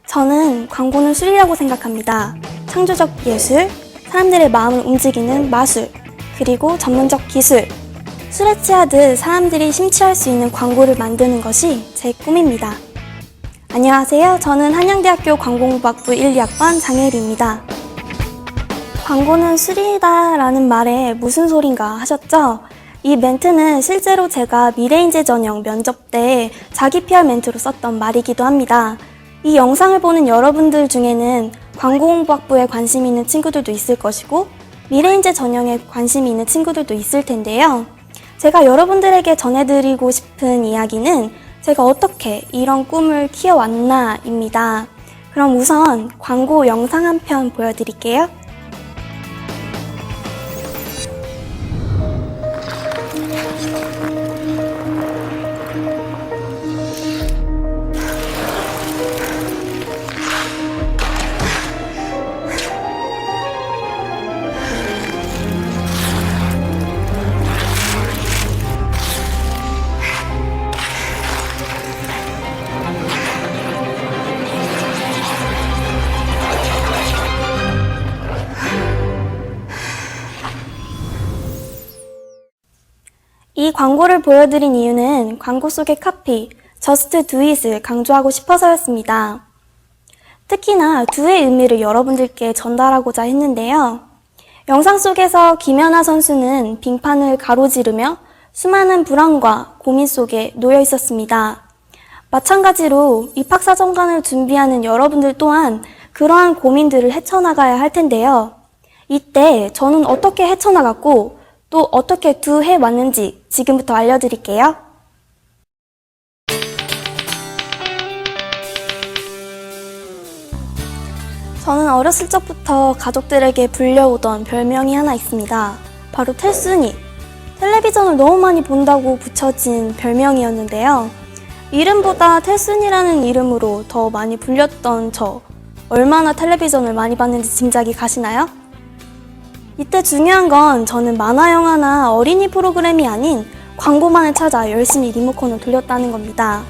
저는 광고는 술이라고 생각합니다. 창조적 예술, 사람들의 마음을 움직이는 마술, 그리고 전문적 기술. 술에 취하듯 사람들이 심취할 수 있는 광고를 만드는 것이 제 꿈입니다. 안녕하세요. 저는 한양대학교 광고공학부 1, 2학번 장혜리입니다. 광고는 술이다 라는 말에 무슨 소린가 하셨죠? 이 멘트는 실제로 제가 미래인재 전형 면접 때 자기 PR 멘트로 썼던 말이기도 합니다. 이 영상을 보는 여러분들 중에는 광고공학부에 관심이 있는 친구들도 있을 것이고 미래인재 전형에 관심이 있는 친구들도 있을 텐데요. 제가 여러분들에게 전해드리고 싶은 이야기는 제가 어떻게 이런 꿈을 키워왔나입니다. 그럼 우선 광고 영상 한 편 보여드릴게요. 이 광고를 보여드린 이유는 광고 속의 카피, Just Do It을 강조하고 싶어서였습니다. 특히나 do의 의미를 여러분들께 전달하고자 했는데요. 영상 속에서 김연아 선수는 빙판을 가로지르며 수많은 불안과 고민 속에 놓여 있었습니다. 마찬가지로 입학사정관을 준비하는 여러분들 또한 그러한 고민들을 헤쳐나가야 할 텐데요. 이때 저는 어떻게 헤쳐나갔고 또 어떻게 do 해왔는지 지금부터 알려드릴게요. 저는 어렸을 적부터 가족들에게 불려오던 별명이 하나 있습니다. 바로 텔순이. 텔레비전을 너무 많이 본다고 붙여진 별명이었는데요. 이름보다 텔순이라는 이름으로 더 많이 불렸던 저, 얼마나 텔레비전을 많이 봤는지 짐작이 가시나요? 이때 중요한 건 저는 만화 영화나 어린이 프로그램이 아닌 광고만을 찾아 열심히 리모컨을 돌렸다는 겁니다.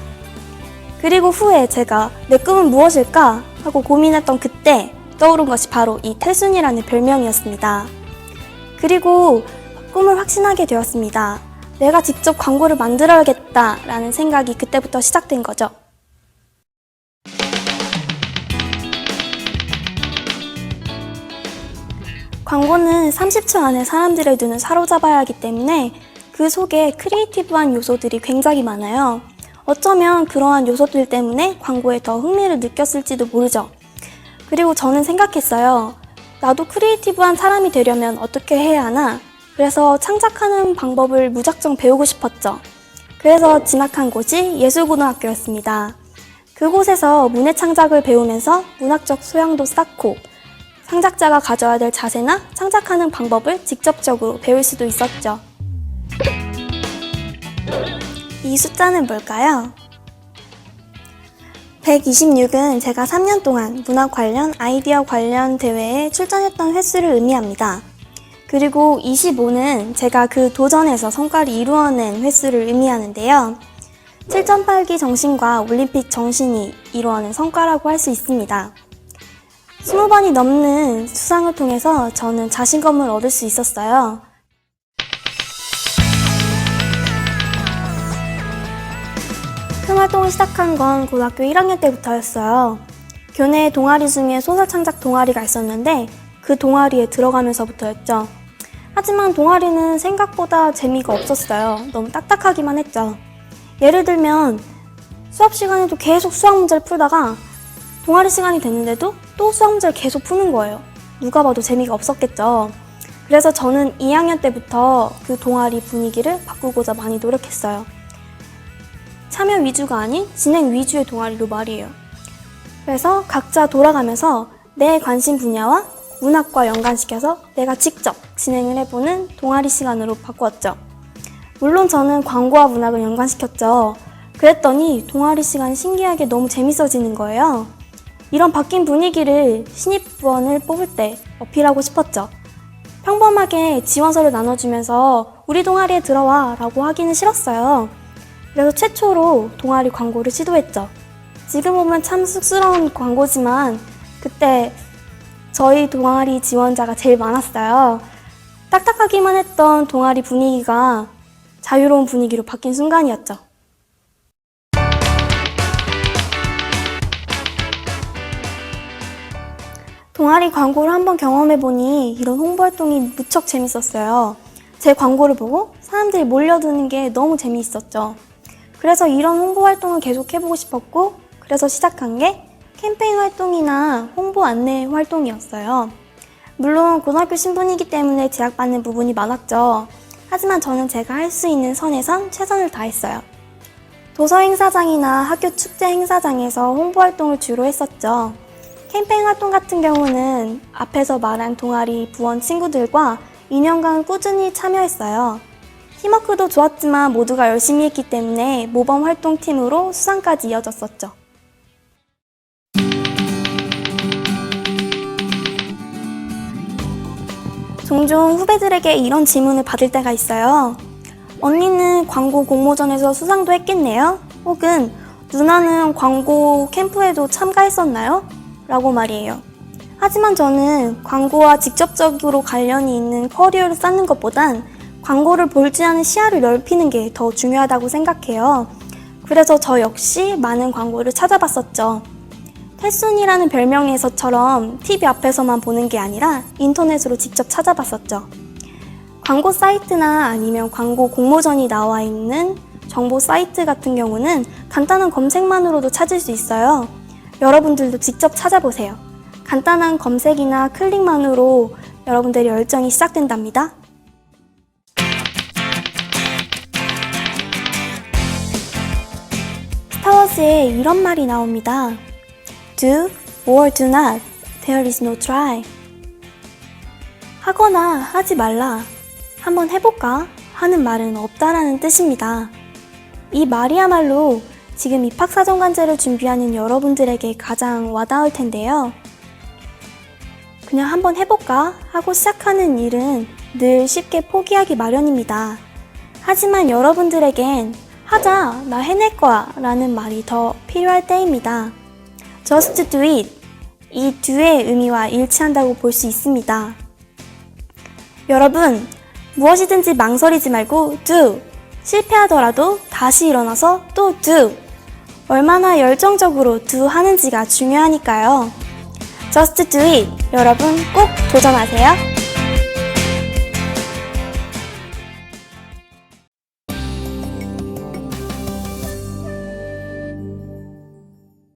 그리고 후에 제가 내 꿈은 무엇일까 하고 고민했던 그때 떠오른 것이 바로 이 텔순이라는 별명이었습니다. 그리고 꿈을 확신하게 되었습니다. 내가 직접 광고를 만들어야겠다라는 생각이 그때부터 시작된 거죠. 광고는 30초 안에 사람들의 눈을 사로잡아야 하기 때문에 그 속에 크리에이티브한 요소들이 굉장히 많아요. 어쩌면 그러한 요소들 때문에 광고에 더 흥미를 느꼈을지도 모르죠. 그리고 저는 생각했어요. 나도 크리에이티브한 사람이 되려면 어떻게 해야 하나? 그래서 창작하는 방법을 무작정 배우고 싶었죠. 그래서 진학한 곳이 예술고등학교였습니다. 그곳에서 문해 창작을 배우면서 문학적 소양도 쌓고 창작자가 가져야 될 자세나 창작하는 방법을 직접적으로 배울 수도 있었죠. 이 숫자는 뭘까요? 126은 제가 3년 동안 문학 관련 아이디어 관련 대회에 출전했던 횟수를 의미합니다. 그리고 25는 제가 그 도전에서 성과를 이루어낸 횟수를 의미하는데요. 7.8기 정신과 올림픽 정신이 이루어낸 성과라고 할 수 있습니다. 20번이 넘는 수상을 통해서 저는 자신감을 얻을 수 있었어요. 큰 활동을 시작한 건 고등학교 1학년 때부터였어요. 교내 동아리 중에 소설 창작 동아리가 있었는데 그 동아리에 들어가면서부터였죠. 하지만 동아리는 생각보다 재미가 없었어요. 너무 딱딱하기만 했죠. 예를 들면 수업 시간에도 계속 수학 문제를 풀다가 동아리 시간이 됐는데도 또 수학 문제를 계속 푸는 거예요. 누가 봐도 재미가 없었겠죠. 그래서 저는 2학년 때부터 그 동아리 분위기를 바꾸고자 많이 노력했어요. 참여 위주가 아닌 진행 위주의 동아리로 말이에요. 그래서 각자 돌아가면서 내 관심 분야와 문학과 연관시켜서 내가 직접 진행을 해보는 동아리 시간으로 바꾸었죠. 물론 저는 광고와 문학을 연관시켰죠. 그랬더니 동아리 시간이 신기하게 너무 재밌어지는 거예요. 이런 바뀐 분위기를 신입부원을 뽑을 때 어필하고 싶었죠. 평범하게 지원서를 나눠주면서 우리 동아리에 들어와 라고 하기는 싫었어요. 그래서 최초로 동아리 광고를 시도했죠. 지금 보면 참 쑥스러운 광고지만 그때 저희 동아리 지원자가 제일 많았어요. 딱딱하기만 했던 동아리 분위기가 자유로운 분위기로 바뀐 순간이었죠. 동아리 광고를 한번 경험해보니 이런 홍보활동이 무척 재밌었어요. 제 광고를 보고 사람들이 몰려드는 게 너무 재미있었죠. 그래서 이런 홍보활동을 계속 해보고 싶었고, 그래서 시작한 게 캠페인 활동이나 홍보 안내 활동이었어요. 물론 고등학교 신분이기 때문에 제약받는 부분이 많았죠. 하지만 저는 제가 할 수 있는 선에선 최선을 다했어요. 도서 행사장이나 학교 축제 행사장에서 홍보 활동을 주로 했었죠. 캠페인 활동 같은 경우는 앞에서 말한 동아리 부원 친구들과 2년간 꾸준히 참여했어요. 팀워크도 좋았지만 모두가 열심히 했기 때문에 모범 활동팀으로 수상까지 이어졌었죠. 종종 후배들에게 이런 질문을 받을 때가 있어요. 언니는 광고 공모전에서 수상도 했겠네요? 혹은 누나는 광고 캠프에도 참가했었나요? 라고 말이에요. 하지만 저는 광고와 직접적으로 관련이 있는 커리어를 쌓는 것보단 광고를 볼지 않은 시야를 넓히는 게 더 중요하다고 생각해요. 그래서 저 역시 많은 광고를 찾아봤었죠. 태순이라는 별명에서처럼 TV 앞에서만 보는 게 아니라 인터넷으로 직접 찾아봤었죠. 광고 사이트나 아니면 광고 공모전이 나와 있는 정보 사이트 같은 경우는 간단한 검색만으로도 찾을 수 있어요. 여러분들도 직접 찾아보세요. 간단한 검색이나 클릭만으로 여러분들의 열정이 시작된답니다. 스타워즈에 이런 말이 나옵니다. Do or do not, there is no try. 하거나 하지 말라, 한번 해볼까 하는 말은 없다라는 뜻입니다. 이 말이야말로 지금 입학사정관제를 준비하는 여러분들에게 가장 와닿을 텐데요. 그냥 한번 해볼까 하고 시작하는 일은 늘 쉽게 포기하기 마련입니다. 하지만 여러분들에겐 하자, 나 해낼 거야 라는 말이 더 필요할 때입니다. Just do it. 이 do의 의미와 일치한다고 볼 수 있습니다. 여러분, 무엇이든지 망설이지 말고 do. 실패하더라도 다시 일어나서 또 do. 얼마나 열정적으로 do 하는지가 중요하니까요. Just do it. 여러분 꼭 도전하세요.